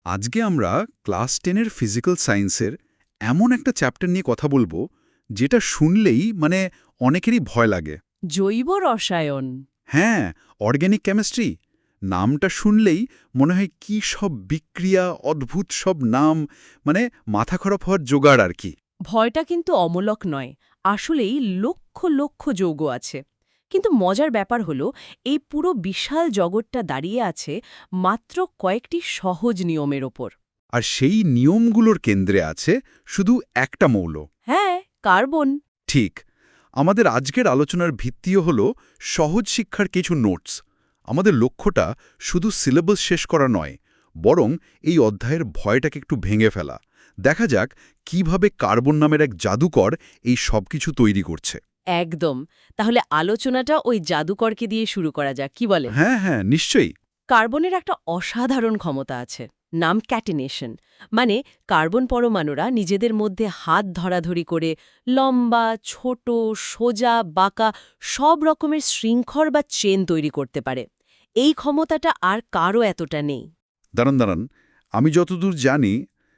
আজকে আমরা class 10-এর physical সায়েন্সের এমন একটা চ্যাপ্টার নিয়ে কথা বলবো যেটা শুনলেই অনেকেরই ভয় লাগে। জৈব রসায়ন। হ্যাঁ, অর্গ্যানিক কেমিস্ট্রি নামটা শুনলেই মনে হয় কি সব বিক্রিয়া, অদ্ভুত সব নাম, মাথা খারাপ হওয়ার জোগাড় আর কি। ভয়টা কিন্তু অমূলক নয়, আসলেই লক্ষ লক্ষ যৌগ আছে। কিন্তু মজার ব্যাপার হলো এই পুরো বিশাল জগৎটা দাঁড়িয়ে আছে মাত্র কয়েকটি সহজ নিয়মের ওপর। আর সেই নিয়মগুলোর কেন্দ্রে আছে শুধু একটা মৌল। হ্যাঁ, কার্বন। ঠিক। আমাদের আজকের আলোচনার ভিত্তিও হল সহজ শিক্ষার কিছু নোটস। আমাদের লক্ষ্যটা শুধু সিলেবাস শেষ করা নয়, বরং এই অধ্যায়ের ভয়টাকে একটু ভেঙে ফেলা। দেখা যাক কিভাবে কার্বন নামের এক জাদুকর এই সবকিছু তৈরি করছে। একদম। তাহলে আলোচনাটা ওই জাদুকরকে দিয়ে শুরু করা যাক, কি বলে? হ্যাঁ হ্যাঁ, নিশ্চয়ই। কার্বনের একটা অসাধারণ ক্ষমতা আছে, নাম ক্যাটিনেশন। মানে কার্বন পরমাণুরা নিজেদের মধ্যে হাত ধরাধরি করে লম্বা, ছোট, সোজা, বাঁকা সব রকমের শৃঙ্খল বা চেন তৈরি করতে পারে। এই ক্ষমতাটা আর কারও এতটা নেই। দাঁড়ান দাঁড়ান, আমি যতদূর জানি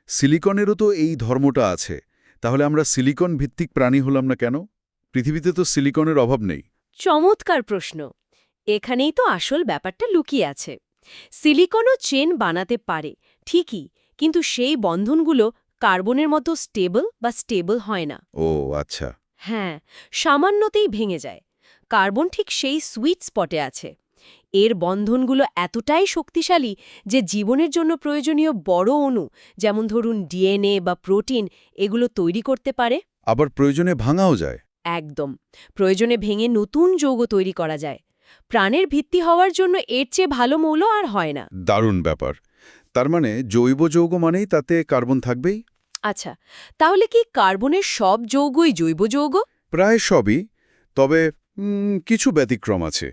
সিলিকনেরও তো এই ধর্মটা আছে। তাহলে আমরা সিলিকন ভিত্তিক প্রাণী হলাম না কেন? পৃথিবীতে তো সিলিকনের অভাব নেই। চমৎকার প্রশ্ন। এখানেই তো আসল ব্যাপারটা লুকিয়ে আছে। সিলিকনও চেন বানাতে পারে ঠিকই, কিন্তু সেই বন্ধনগুলো কার্বনের মতো স্টেবল হয় না। ও আচ্ছা। হ্যাঁ, সামান্যতেই ভেঙে যায়। কার্বন ঠিক সেই সুইট স্পটে আছে। এর বন্ধনগুলো এতটাই শক্তিশালী যে জীবনের জন্য প্রয়োজনীয় বড় অণু, যেমন ধরুন ডিএনএ বা প্রোটিন, এগুলো তৈরি করতে পারে। আবার প্রয়োজনে ভাঙাও যায়। একদম। প্রয়োজনে ভেঙে নতুন যৌগ তৈরি করা যায়। প্রাণের ভিত্তি হওয়ার জন্য এর চেয়ে ভালো মৌল আর হয় না। দারুণ ব্যাপার। তার মানে জৈব যৌগ মানেই তাতে কার্বন থাকবেই? আচ্ছা, তাহলে কি কার্বনের সব যৌগই জৈব যৌগ? প্রায় সবই। তবে কিছু ব্যতিক্রম আছে।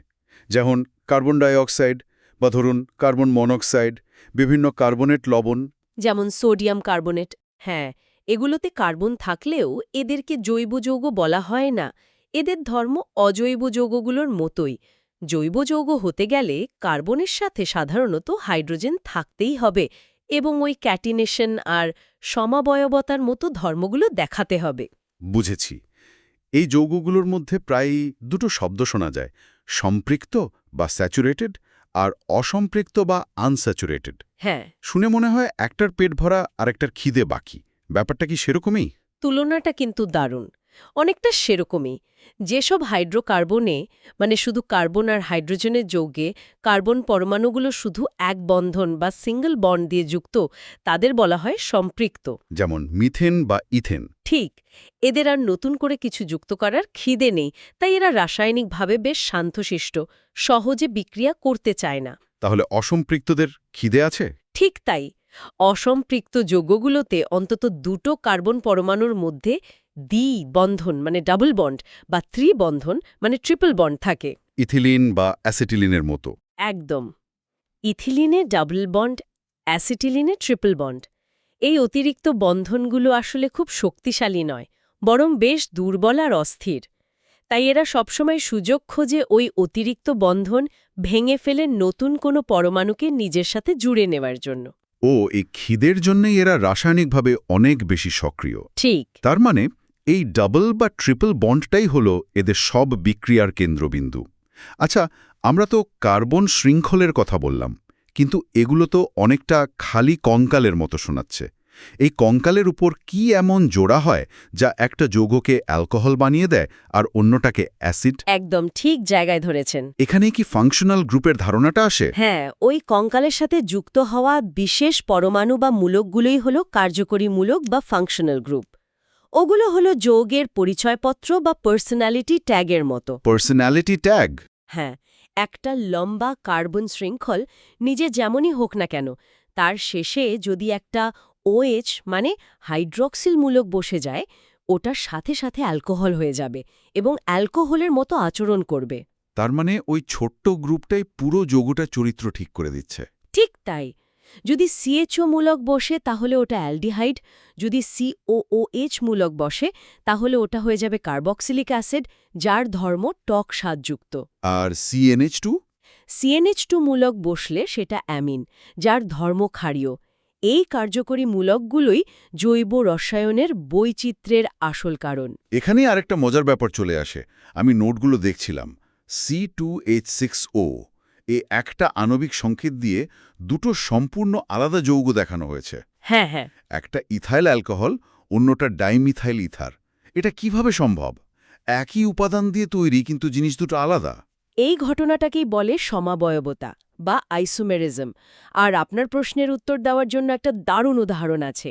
যেমন কার্বন ডাই অক্সাইড বা ধরুন কার্বন মনোক্সাইড, বিভিন্ন কার্বনেট লবণ। যেমন সোডিয়াম কার্বনেট। হ্যাঁ, এগুলোতে কার্বন থাকলেও এদেরকে জৈব যৌগ বলা হয় না। এদের ধর্ম অজৈব যৌগগুলোর মতোই। জৈব যৌগ হতে গেলে কার্বনের সাথে সাধারণত হাইড্রোজেন থাকতেই হবে এবং ওই ক্যাটিনেশন আর সমাবয়বতার মতো ধর্মগুলো দেখাতে হবে। বুঝেছি। এই যৌগগুলোর মধ্যে প্রায় দুটো শব্দ শোনা যায়, সম্পৃক্ত বা স্যাচুরেটেড আর অসম্পৃক্ত বা আনস্যাচুরেটেড। হ্যাঁ, শুনে মনে হয় একটার পেট ভরা আর একটার খিদে বাকি। ব্যাপারটা কি সেরকমই? তুলনাটা কিন্তু দারুণ। অনেকটা সেরকমই। যেসব হাইড্রোকার্বনে, মানে শুধু কার্বন আর হাইড্রোজেনের যৌগে কার্বন পরমাণুগুলো শুধু এক বন্ধন বা সিঙ্গল বন্ড দিয়ে যুক্ত, তাদের বলা হয় সম্পৃক্ত। যেমন মিথেন বা ইথেন। ঠিক। এদের আর নতুন করে কিছু যুক্ত করার খিদে নেই, তাই এরা রাসায়নিকভাবে বেশ শান্তশিষ্ট, সহজে বিক্রিয়া করতে চায় না। তাহলে অসম্পৃক্তদের খিদে আছে? ঠিক তাই। অসম্পৃক্ত যৌগগুলোতে অন্তত দুটো কার্বন পরমাণুর মধ্যে বন্ধন মানে ডাবল বন্ড বা ত্রিবন্ধন মানে ট্রিপল বন্ড থাকে। ইথিলিন বা অ্যাসিটিলিনের মতো। একদম। ইথিলিনে ডাবল বন্ড, অ্যাসিটিলিনে ট্রিপল বন্ড। এই অতিরিক্ত বন্ধনগুলো আসলে খুব শক্তিশালী নয়, বরং বেশ দুর্বল আর অস্থির। তাই এরা সবসময় সুযোগ খোঁজে ওই অতিরিক্ত বন্ধন ভেঙে ফেলে নতুন কোনো পরমাণুকে নিজের সাথে জুড়ে নেওয়ার জন্য। ও এই খিদের জন্যই এরা রাসায়নিকভাবে অনেক বেশি সক্রিয়। ঠিক। তার মানে এই ডাবল বা ট্রিপল বন্ডটাই হলো এদের সব বিক্রিয়ার কেন্দ্রবিন্দু। আচ্ছা, আমরা তো কার্বন শৃঙ্খলের কথা বললাম, কিন্তু এগুলো তো অনেকটা খালি কঙ্কালের মতো শোনাচ্ছে। এই কঙ্কালের উপর কি এমন জোড়া হয় যা একটা যৌগকে অ্যালকোহল বানিয়ে দেয় আর অন্যটাকে অ্যাসিড? একদম ঠিক জায়গায় ধরেছেন। এখানেই কি ফাংশনাল গ্রুপের ধারণাটা আসে? হ্যাঁ, ওই কঙ্কালের সাথে যুক্ত হওয়া বিশেষ পরমাণু বা মূলকগুলোই হলো কার্যকরী মূলক বা ফাংশনাল গ্রুপ। ওগুলো হলো যৌগের পরিচয়পত্র বা পার্সোনালিটি ট্যাগের মতো। Personality tag? হ্যাঁ, একটা লম্বা কার্বন শৃঙ্খল নিজে যেমনই হোক না কেন, তার শেষে যদি একটা OH মানে হাইড্রক্সিল মূলক বসে যায়, ওটার সাথে সাথে অ্যালকোহল হয়ে যাবে এবং অ্যালকোহলের মতো আচরণ করবে। তার মানে ওই ছোট্ট গ্রুপটাই পুরো যৌগটা চরিত্র ঠিক করে দিচ্ছে। ঠিক তাই। যদি CHO মূলক বসে তাহলে ওটা অ্যালডিহাইড, যদি COOH মূলক বসে তাহলে ওটা হয়ে যাবে কার্বক্সিলিক অ্যাসিড, যার ধর্ম টক স্বাদযুক্ত। আর CnH2? CnH2 মূলক বসলে সেটা অ্যামিন, যার ধর্ম ক্ষারীয়। এই কার্যকরী মূলকগুলোই জৈব রসায়নের বৈচিত্র্যের আসল কারণ। এখানেই আরেকটা মজার ব্যাপার চলে আসে। আমি নোটগুলো দেখছিলাম। C2H6O এ একটা আণবিক সংকেত দিয়ে দুটো সম্পূর্ণ আলাদা যৌগ দেখানো হয়েছে। হ্যাঁ হ্যাঁ একটা ইথাইল অ্যালকোহল, অন্যটা ডাইমিথাইল ইথার। এটা কিভাবে সম্ভব? একই উপাদান দিয়ে তৈরি, কিন্তু জিনিস দুটো আলাদা। এই ঘটনাটাকেই বলে সমাবয়বতা বা আইসোমেরিজম। আর আপনার প্রশ্নের উত্তর দেওয়ার জন্য একটা দারুণ উদাহরণ আছে।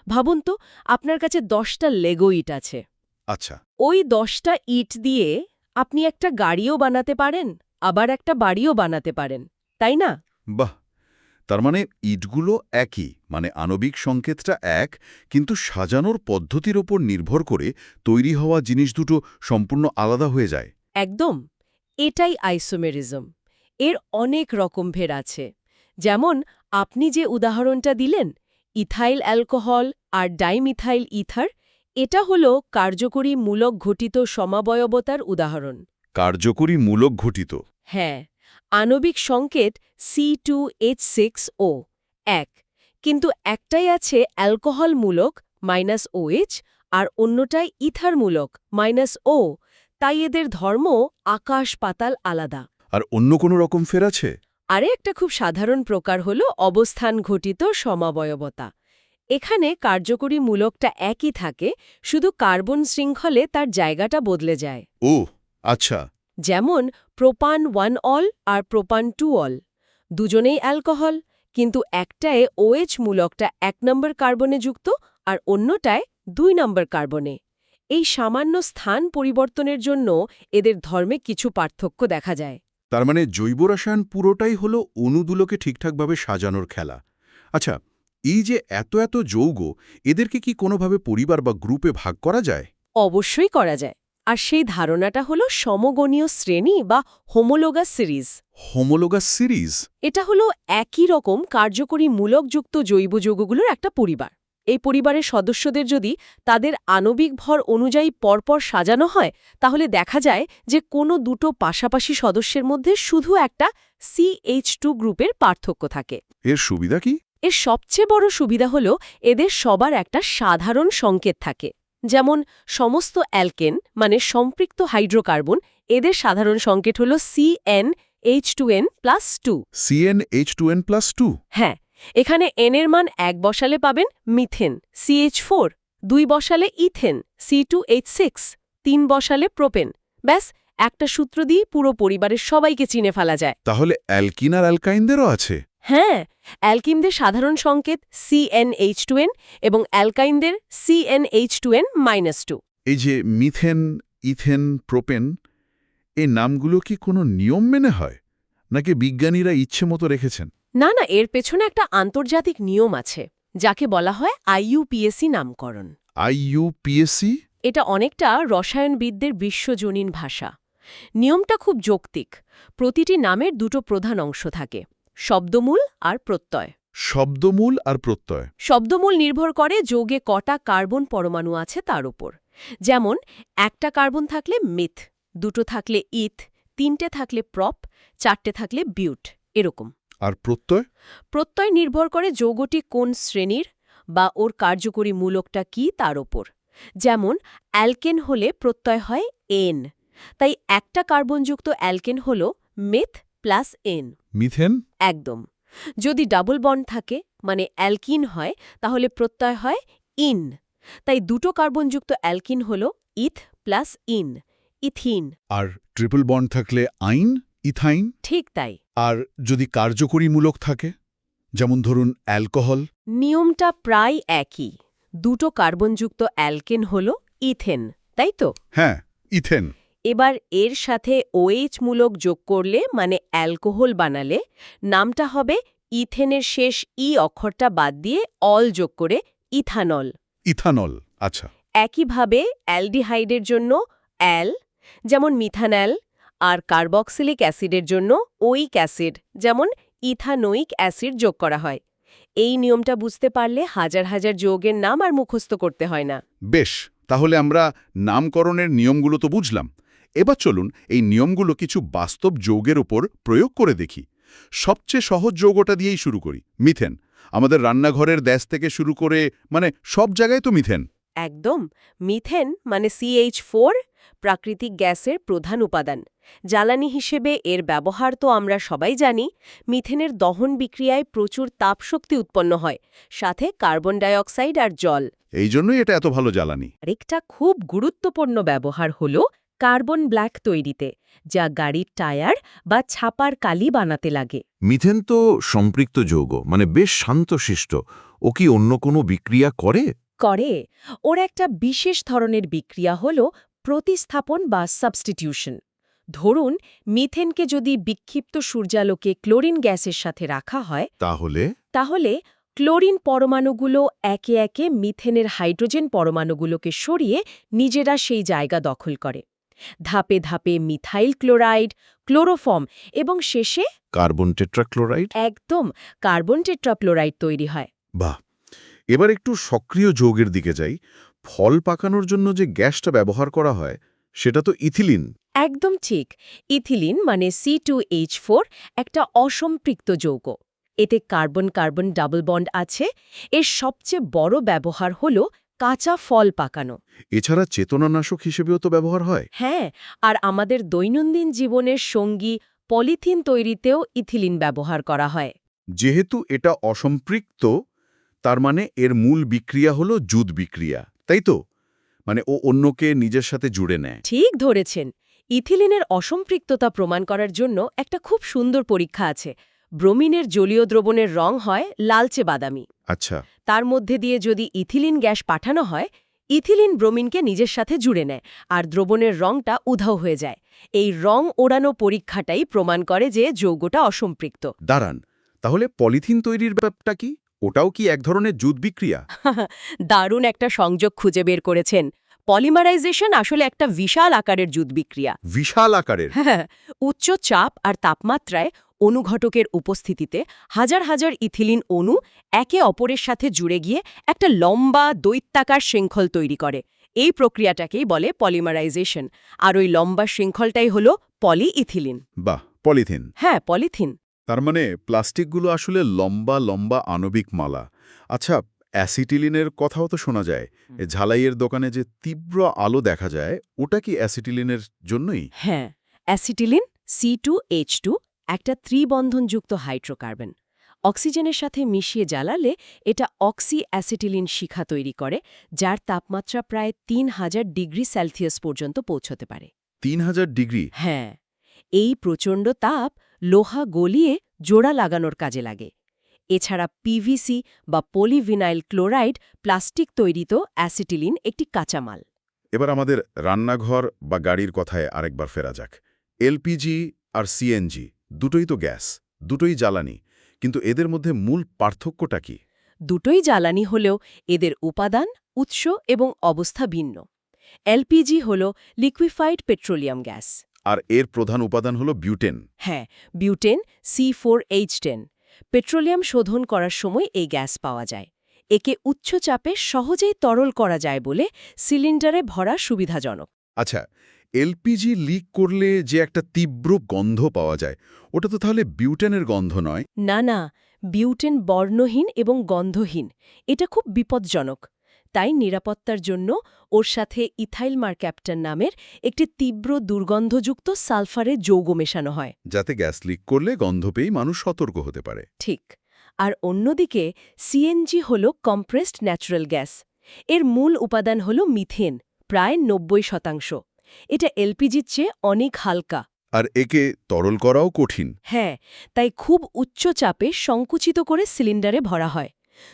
ভাবুন তো, আপনার কাছে 10টা লেগো ইট আছে। আচ্ছা। ওই 10টা ইট দিয়ে আপনি একটা গাড়িও বানাতে পারেন, আবার একটা বাড়িও বানাতে পারেন, তাই না? বাহ! তার মানে ইটগুলো একই, মানে আণবিক সংকেতটা এক, কিন্তু সাজানোর পদ্ধতির ওপর নির্ভর করে তৈরি হওয়া জিনিস দুটো সম্পূর্ণ আলাদা হয়ে যায়। একদম। এটাই আইসোমেরিজম। এর অনেক রকম ভেদ আছে। যেমন আপনি যে উদাহরণটা দিলেন, ইথাইল অ্যালকোহল আর ডাইমিথাইল ইথার, এটা হলো কার্যকরী মূলক ঘটিত সমাবয়বতার উদাহরণ। কার্যকরী মূলক ঘটিত। হ্যাঁ, আণবিক সংকেত C2H6O এক, কিন্তু একটাই আছে অ্যালকোহল মূলক -OH আর অন্যটায় ইথার মূলক -O, তাই এদের ধর্ম আকাশ পাতাল আলাদা। আর অন্য কোনো রকম ফের আছে? আরে একটা খুব সাধারণ প্রকার হল অবস্থান ঘটিত সমাবয়বতা। এখানে কার্যকরী মূলকটা একই থাকে, শুধু কার্বন শৃঙ্খলে তার জায়গাটা বদলে যায়। ও আচ্ছা। যেমন প্রোপান 1 অল আর প্রোপান 2 অল, দুজনেই অ্যালকোহল, কিন্তু একটায় OH মূলকটা 1 নম্বর কার্বনে যুক্ত আর অন্যটায় 2 নম্বর কার্বনে। এই সামান্য স্থান পরিবর্তনের জন্য এদের ধর্মে কিছু পার্থক্য দেখা যায়। তার মানে জৈব রসায়ন পুরোটাই হলো অণুগুলোকে ঠিকঠাকভাবে সাজানোর খেলা। আচ্ছা, এই যে এত এত যৌগ, এদেরকে কি কোনোভাবে পরিবার বা গ্রুপে ভাগ করা যায়? অবশ্যই করা যায়। আর সেই ধারণাটা হলো সমগণীয় শ্রেণী বা হোমোলোগাস সিরিজ। Homologous series? এটা হলো একই রকম কার্যকরী মূলকযুক্ত জৈব যৌগগুলোর একটা পরিবার। এই পরিবারের সদস্যদের যদি তাদের আণবিক ভর অনুযায়ী পরপর সাজানো হয়, তাহলে দেখা যায় যে কোনো দুটো পাশাপাশি সদস্যের মধ্যে শুধু একটা CH2 গ্রুপের পার্থক্য থাকে। এর সুবিধা কি? এর সবচেয়ে বড় সুবিধা হলো এদের সবার একটা সাধারণ সংকেত থাকে। যেমন সমস্ত অ্যালকেন মানে সম্পৃক্ত হাইড্রোকার্বন, এদের সাধারণ সংকেত হল CnH2n+2। CnH2n+2? হ্যাঁ, এখানে n এর মান 1 বসালে পাবেন মিথেন CH4, 2 বসালে ইথেন C2H6, 3 বসালে প্রোপেন। ব্যাস, একটা সূত্র দিয়ে পুরো পরিবারের সবাইকে চিনে ফেলা যায়। তাহলে অ্যালকিন আর অ্যালকাইনদেরও আছে? হ্যাঁ, অ্যালকিনদের সাধারণ সংকেত CnH2n এবং অ্যালকাইনদের CnH2n-2। এই যে মিথেন, ইথেন, প্রোপেন, এই নামগুলো কি কোনো নিয়ম মেনে হয়, নাকি বিজ্ঞানীরা ইচ্ছে মতো রেখেছেন? না না, এর পেছনে একটা আন্তর্জাতিক নিয়ম আছে, যাকে বলা হয় IUPAC নামকরণ। IUPAC? এটা অনেকটা রসায়নবিদদের বিশ্বজনীন ভাষা। নিয়মটা খুব যৌক্তিক। প্রতিটি নামের দুটো প্রধান অংশ থাকে, শব্দমূল আর প্রত্যয়। শব্দমূল আর প্রত্যয়? শব্দমূল নির্ভর করে যৌগে কটা কার্বন পরমাণু আছে তার উপর। যেমন একটা কার্বন থাকলে মিথ, দুটো থাকলে ইথ, তিনটে থাকলে প্রপ, চারটে থাকলে বিউট, এরকম। আর প্রত্যয়? প্রত্যয় নির্ভর করে যৌগটি কোন শ্রেণীর বা ওর কার্যকরী মূলকটা কি তার ওপর। যেমন অ্যালকেন হলে প্রত্যয় হয় এন, তাই একটা কার্বনযুক্ত অ্যালকেন হল মেথ প্লাস এন। মিথেন? একদম। যদি ডাবল বন্ড থাকে মানে অ্যালকিন হয়, তাহলে প্রত্যয় হয় ইন, তাই দুটো কার্বনযুক্ত অ্যালকিন হল ইথ প্লাস ইন, ইথিন। আর ট্রিপল বন্ড থাকলে আইন, ইথাইন? ঠিক তাই। আর যদি কার্যকরী মূলক থাকে, যেমন ধরুন অ্যালকোহল? নিয়মটা প্রায় একই। দুটো কার্বনযুক্ত অ্যালকেন হল ইথেন, তাই তো? হ্যাঁ, ইথেন। এবার এর সাথে OH মূলক যোগ করলে মানে অ্যালকোহল বানালে নামটা হবে ইথেনের শেষ ই অক্ষরটা বাদ দিয়ে অল যোগ করে ইথানল। ইথানল, আচ্ছা। একইভাবে অ্যালডিহাইডের জন্য অ্যাল, যেমন মিথানল, আর কার্বক্সিলিক অ্যাসিডের জন্য ওইক অ্যাসিড, যেমন ইথানোইক অ্যাসিড যোগ করা হয়। এই নিয়মটা বুঝতে পারলে হাজার হাজার যৌগের নাম আর মুখস্থ করতে হয় না। বেশ, তাহলে আমরা নামকরণের নিয়মগুলো তো বুঝলাম। এবার চলুন এই নিয়মগুলো কিছু বাস্তব যৌগের উপর প্রয়োগ করে দেখি। সবচেয়ে সহজ যৌগটা দিয়েই শুরু করি, মিথেন। আমাদের রান্নাঘরের গ্যাস থেকে শুরু করে মানে সব জায়গায় তো মিথেন। একদম। মিথেন মানে CH4 প্রাকৃতিক গ্যাসের প্রধান উপাদান। জ্বালানি হিসেবে এর ব্যবহার তো আমরা সবাই জানি। মিথেনের দহন বিক্রিয়ায় প্রচুর তাপশক্তি উৎপন্ন হয়, সাথে কার্বন ডাই অক্সাইড আর জল। এই জন্যই এটা এত ভালো জ্বালানি। আরেকটা খুব গুরুত্বপূর্ণ ব্যবহার হল কার্বন ব্ল্যাক তৈরিতে, যা গাড়ির টায়ার বা ছাপার কালি বানাতে লাগে। মিথেন তো সম্পৃক্ত যৌগ, মানে বেশ শান্তশিষ্ট। ও কি অন্য কোনো বিক্রিয়া করে? করে। ওর একটা বিশেষ ধরনের বিক্রিয়া হল প্রতিস্থাপন বা সাবস্টিটিউশন। ধরুন, মিথেনকে যদি বিক্ষিপ্ত সূর্যালোকে ক্লোরিন গ্যাসের সাথে রাখা হয়, তাহলে ক্লোরিন পরমাণুগুলো একে একে মিথেনের হাইড্রোজেন পরমাণুগুলোকে সরিয়ে নিজেরা সেই জায়গা দখল করে। ধাপে ধাপে মিথাইল ক্লোরাইড, ক্লোরোফর্ম এবং শেষে কার্বন টেট্রাক্লোরাইড। একদম কার্বন টেট্রাক্লোরাইড তৈরি হয়। বাহ! এবার একটু সক্রিয় যৌগের দিকে যাই। ফল পাকানোর জন্য যে গ্যাসটা ব্যবহার করা হয় সেটা তো ইথিলিন। একদম ঠিক। ইথিলিন মানে C2H4 একটা অসম্পৃক্ত যৌগ। এতে কার্বন কার্বন ডাবল বন্ড আছে। এর সবচেয়ে বড় ব্যবহার হল কাঁচা ফল পাকানো। এছাড়া চেতনানাশক হিসেবেও তো ব্যবহার হয়। হ্যাঁ, আর আমাদের দৈনন্দিন জীবনের সঙ্গী পলিথিন তৈরিতেও ইথিলিন ব্যবহার করা হয়। যেহেতু এটা অসম্পৃক্ত, তার মানে এর মূল বিক্রিয়া হলো জুদ বিক্রিয়া, তাই তো? মানে ও অন্যকে নিজের সাথে জুড়ে নেয়। ঠিক ধরেছেন। ইথিলিনের অসম্পৃক্ততা প্রমাণ করার জন্য একটা খুব সুন্দর পরীক্ষা আছে। ব্রোমিনের জলীয় দ্রবণের রং হয় লালচে বাদামি। আচ্ছা। তার মধ্যে দিয়ে যদি ইথিলিন গ্যাস পাঠানো হয়, ইথিলিন ব্রোমিনকে নিজের সাথে জুড়ে নেয় আর দ্রবণের রংটা উধাও হয়ে যায়। এই রং ওড়ানো পরীক্ষাটাই প্রমাণ করে যে যৌগটা অসম্পৃক্ত। দাঁড়ান, তাহলে পলিথিন তৈরির ব্যাপারটা কি? ওটাও কি এক ধরনের জুদ বিক্রিয়া? দারুণ একটা সংযোগ খুঁজে বের করেছেন। পলিমারাইজেশন আসলে একটা বিশাল আকারের জুদ বিক্রিয়া। বিশাল আকারের? হ্যাঁ, উচ্চ চাপ আর তাপমাত্রায় অনুঘটকের উপস্থিতিতে হাজার হাজার ইথিলিন অণু একে অপরের সাথে জুড়ে গিয়ে একটা লম্বা দৈত্যাকার শৃঙ্খল তৈরি করে। এই প্রক্রিয়াটাকেই বলে পলিমারাইজেশন। আর ওই লম্বা শৃঙ্খলটাই হল পলিইথিলিন। বাহ, পলিথিন। হ্যাঁ, পলিথিন। তার মানে প্লাস্টিকগুলো আসলে লম্বা লম্বা আণবিক মালা। আচ্ছা, অ্যাসিটিলিনের কথাও তো শোনা যায়। ঝালাইয়ের দোকানে যে তীব্র আলো দেখা যায়, ওটা কি অ্যাসিটিলিনের জন্যই? হ্যাঁ, অ্যাসিটিলিন C2H2 একটা ত্রিবন্ধনযুক্ত হাইড্রোকার্বন। অক্সিজেনের সাথে মিশিয়ে জ্বালালে এটা অক্সি অ্যাসিটিলিন শিখা তৈরি করে, যার তাপমাত্রা প্রায় 3000 ডিগ্রি সেলসিয়াস পর্যন্ত পৌঁছতে পারে। 3000 ডিগ্রি? হ্যাঁ, এই প্রচণ্ড তাপ লোহা গলিয়ে জোড়া লাগানোর কাজে লাগে। এছাড়া PVC বা পলিভিনাইল ক্লোরাইড প্লাস্টিক তৈরিতেও অ্যাসিটিলিন একটি কাঁচামাল। এবার আমাদের রান্নাঘর বা গাড়ির কথায় আরেকবার ফেরা যাক। এলপিজি আর সিএনজি দুটোই তো গ্যাস, দুটোই জ্বালানি, কিন্তু এদের মধ্যে মূল পার্থক্যটা কি? দুটোই জ্বালানি হলেও এদের উপাদান, উৎস এবং অবস্থা ভিন্ন। এলপিজি হল লিকুইফাইড পেট্রোলিয়াম গ্যাস। আর এর প্রধান উপাদান হলো বিউটেন। হ্যাঁ, বিউটেন C4H10। পেট্রোলিয়াম শোধন করার সময় এই গ্যাস পাওয়া যায়। একে উচ্চ চাপে সহজেই তরল করা যায় বলে সিলিন্ডারে ভরা সুবিধাজনক। আচ্ছা, এলপিজি লিক করলে যে একটা তীব্র গন্ধ পাওয়া যায়, ওটা তো তাহলে বিউটেনের গন্ধ নয়? না না, বিউটেন বর্ণহীন এবং গন্ধহীন। এটা খুব বিপজ্জনক। তাই নিরাপত্তার জন্য ওর সাথে ইথাইল মারক্যাপ্টন নামের একটি তীব্র দুর্গন্ধযুক্ত সালফারের যৌগ মেশানো হয়, যাতে গ্যাস লিক করলে গন্ধ পেয়েই মানুষ সতর্ক হতে পারে। ঠিক। আর অন্যদিকে সিএনজি হল কম্প্রেসড ন্যাচারাল গ্যাস। এর মূল উপাদান হল মিথেন, প্রায় 90%। এটা এলপিজির চেয়ে অনেক হালকা। আর একে তরল করাও কঠিন। হ্যাঁ, তাই খুব উচ্চ চাপে সংকুচিত করে সিলিন্ডারে ভরা হয়।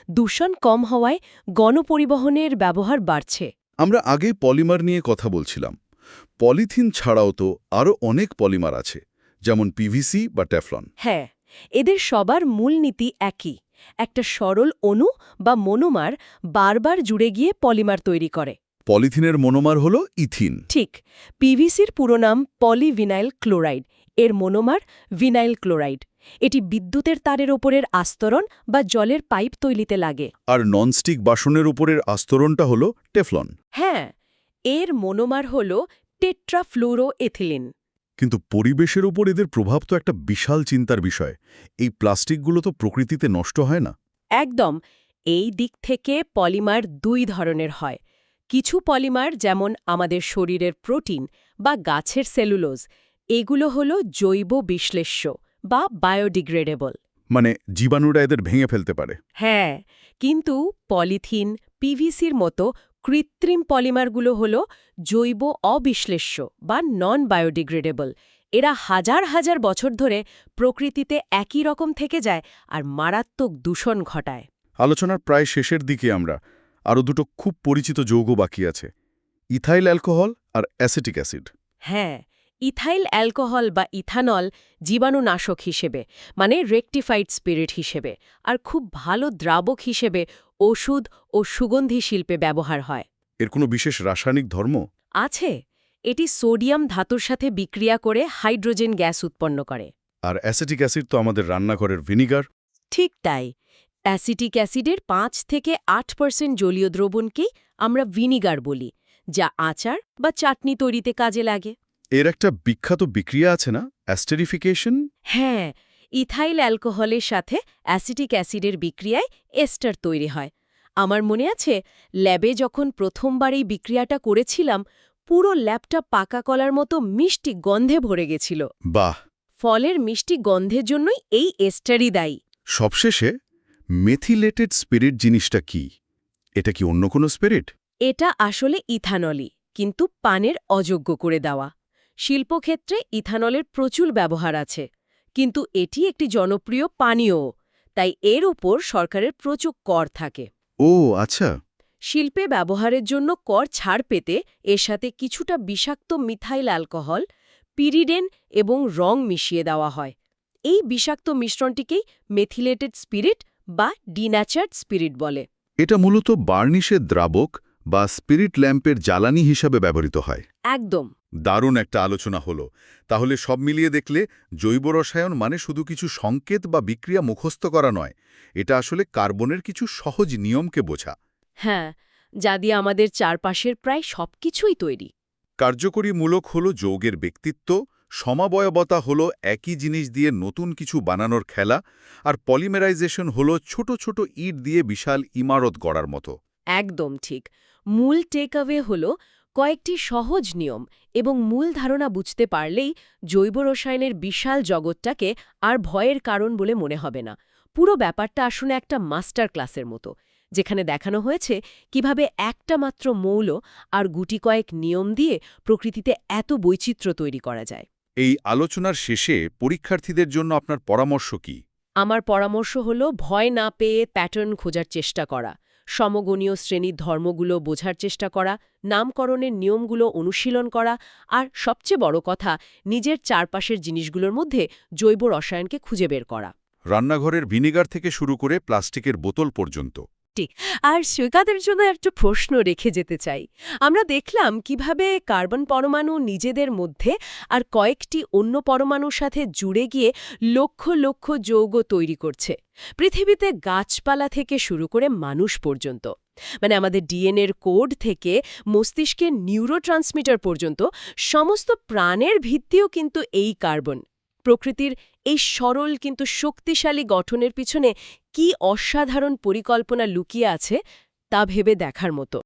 দূষণ কম হওয়ায় গণপরিবহনের ব্যবহার বাড়ছে। আমরা আগে পলিমার নিয়ে কথা বলছিলাম। পলিথিন ছাড়াও তো আরও অনেক পলিমার আছে, যেমন পিভিসি বা টেফলন। হ্যাঁ, এদের সবার মূলনীতি একই। একটা সরল অণু বা মনোমার বারবার জুড়ে গিয়ে পলিমার তৈরি করে। পলিথিনের মনোমার হলো ইথিন। ঠিক। পিভিসির পুরো নাম পলিভিনাইল ক্লোরাইড। এর মনোমার ভিনাইল ক্লোরাইড। এটি বিদ্যুতের তারের ওপরের আস্তরণ বা জলের পাইপ তৈরিতে লাগে। আর ননস্টিক বাসনের উপরের আস্তরণটা হলো টেফলন। হ্যাঁ, এর মনোমার হল টেট্রাফ্লুরোএথিলিন। কিন্তু পরিবেশের উপর এদের প্রভাব তো একটা বিশাল চিন্তার বিষয়। এই প্লাস্টিকগুলো তো প্রকৃতিতে নষ্ট হয় না। একদম। এই দিক থেকে পলিমার দুই ধরনের হয়। কিছু পলিমার যেমন আমাদের শরীরের প্রোটিন বা গাছের সেলুলোজ এগুলো হলো জৈব বিশ্লেষ্য বা বায়োডিগ্রেডেবল। মানে জীবাণুরা এদের ভেঙে ফেলতে পারে। হ্যাঁ, কিন্তু পলিথিন, পিভিসির মতো কৃত্রিম পলিমারগুলো হলো জৈব অবিশ্লেষ্য বা নন বায়োডিগ্রেডেবল। এরা হাজার হাজার বছর ধরে প্রকৃতিতে একই রকম থেকে যায় আর মারাত্মক দূষণ ঘটায়। আলোচনার প্রায় শেষের দিকে আমরা আরও দুটো খুব পরিচিত যৌগ বাকি আছে, ইথাইল অ্যালকোহল আর অ্যাসিটিক অ্যাসিড। হ্যাঁ, ইথাইল অ্যালকোহল বা ইথানল জীবাণুনাশক হিসেবে মানে রেকটিফাইড স্পিরিট হিসেবে আর খুব ভালো দ্রাবক হিসেবে ওষুধ ও সুগন্ধি শিল্পে ব্যবহার হয়। এর কোনো বিশেষ রাসায়নিক ধর্ম? আছে, এটি সোডিয়াম ধাতুর সাথে বিক্রিয়া করে হাইড্রোজেন গ্যাস উৎপন্ন করে। আর অ্যাসিটিক অ্যাসিড তো আমাদের রান্নাঘরের ভিনিগার। ঠিক তাই, অ্যাসিটিক অ্যাসিডের 5 থেকে 8% জলীয় দ্রবণকেই আমরা ভিনিগার বলি, যা আচার বা চাটনি তৈরিতে কাজে লাগে। এর একটা বিখ্যাত বিক্রিয়া আছে না, অ্যাস্টেরিফিকেশন? হ্যাঁ, ইথাইল অ্যালকোহলের সাথে অ্যাসিটিক অ্যাসিডের বিক্রিয়ায় এস্টার তৈরি হয়। আমার মনে আছে, ল্যাবে যখন প্রথমবার এই বিক্রিয়াটা করেছিলাম, পুরো ল্যাবটা পাকা কলার মতো মিষ্টি গন্ধে ভরে গেছিল। বাহ! ফলের মিষ্টি গন্ধের জন্যই এই এস্টারই দায়ী। সবশেষে মেথিলেটেড স্পিরিট জিনিসটা কি? এটা কি অন্য কোনো স্পিরিট? এটা আসলে ইথানলই, কিন্তু পানের অযোগ্য করে দেওয়া। শিল্পক্ষেত্রে ইথানলের প্রচুর ব্যবহার আছে, কিন্তু এটি একটি জনপ্রিয় পানীয়, তাই এর উপর সরকারের প্রচুর কর থাকে। ও আচ্ছা। শিল্পে ব্যবহারের জন্য কর ছাড় পেতে এর সাথে কিছুটা বিষাক্ত মিথাইল অ্যালকোহল, পিরিডেন এবং রং মিশিয়ে দেওয়া হয়। এই বিষাক্ত মিশ্রণটিকেই মেথিলেটেড স্পিরিট বা ডিন্যাচার্ড স্পিরিট বলে। এটা মূলত বার্নিশের দ্রাবক বা স্পিরিট ল্যাম্পের জ্বালানি হিসাবে ব্যবহৃত হয়। একদম। দারুণ একটা আলোচনা হলো। তাহলে সব মিলিয়ে দেখলে জৈব রসায়ন মানে শুধু কিছু সংকেত বা বিক্রিয়া মুখস্থ করা নয়, এটা আসলে কার্বনের কিছু সহজ নিয়মকে বোঝা। হ্যাঁ, যা দিয়ে আমাদের চারপাশের প্রায় সবকিছুই তৈরি। কার্যকরী মূলক হল যৌগের ব্যক্তিত্ব, সমাবয়বতা হল একই জিনিস দিয়ে নতুন কিছু বানানোর খেলা, আর পলিমেরাইজেশন হল ছোট ছোট ইট দিয়ে বিশাল ইমারত গড়ার মতো। একদম ঠিক। মূল টেকঅ্যাওয়ে হল কয়েকটি সহজ নিয়ম এবং মূল ধারণা বুঝতে পারলেই জৈব রসায়নের বিশাল জগৎটাকে আর ভয়ের কারণ বলে মনে হবে না। পুরো ব্যাপারটা আসলে একটা মাস্টার ক্লাসের মতো, যেখানে দেখানো হয়েছে কিভাবে একটা মাত্র মৌল আর গুটি কয়েক নিয়ম দিয়ে প্রকৃতিতে এত বৈচিত্র্য তৈরি করা যায়। এই আলোচনার শেষে পরীক্ষার্থীদের জন্য আপনার পরামর্শ কি? আমার পরামর্শ হল ভয় না পেয়ে প্যাটার্ন খোঁজার চেষ্টা করা, সমগণীয় শ্রেণীর ধর্মগুলো বোঝার চেষ্টা করা, নামকরণের নিয়মগুলো অনুশীলন করা, আর সবচেয়ে বড় কথা, নিজের চারপাশের জিনিসগুলোর মধ্যে জৈব রসায়নকে খুঁজে বের করা। রান্নাঘরের ভিনিগার থেকে শুরু করে প্লাস্টিকের বোতল পর্যন্ত। আর সৈকতের জন্য একটা প্রশ্ন রেখে যেতে চাই। আমরা দেখলাম কিভাবে কার্বন পরমাণু নিজেদের মধ্যে আর কয়েকটি অন্য পরমাণুর সাথে জুড়ে গিয়ে লক্ষ লক্ষ যৌগ তৈরি করছে, পৃথিবীতে গাছপালা থেকে শুরু করে মানুষ পর্যন্ত। মানে আমাদের ডিএনএর কোড থেকে মস্তিষ্কের নিউরোট্রান্সমিটার পর্যন্ত সমস্ত প্রাণের ভিত্তিও কিন্তু এই কার্বন। প্রকৃতির এই সরল কিন্তু শক্তিশালী গঠনের পিছনে কি অসাধারণ পরিকল্পনা লুকিয়ে আছে তা ভেবে দেখার মতো।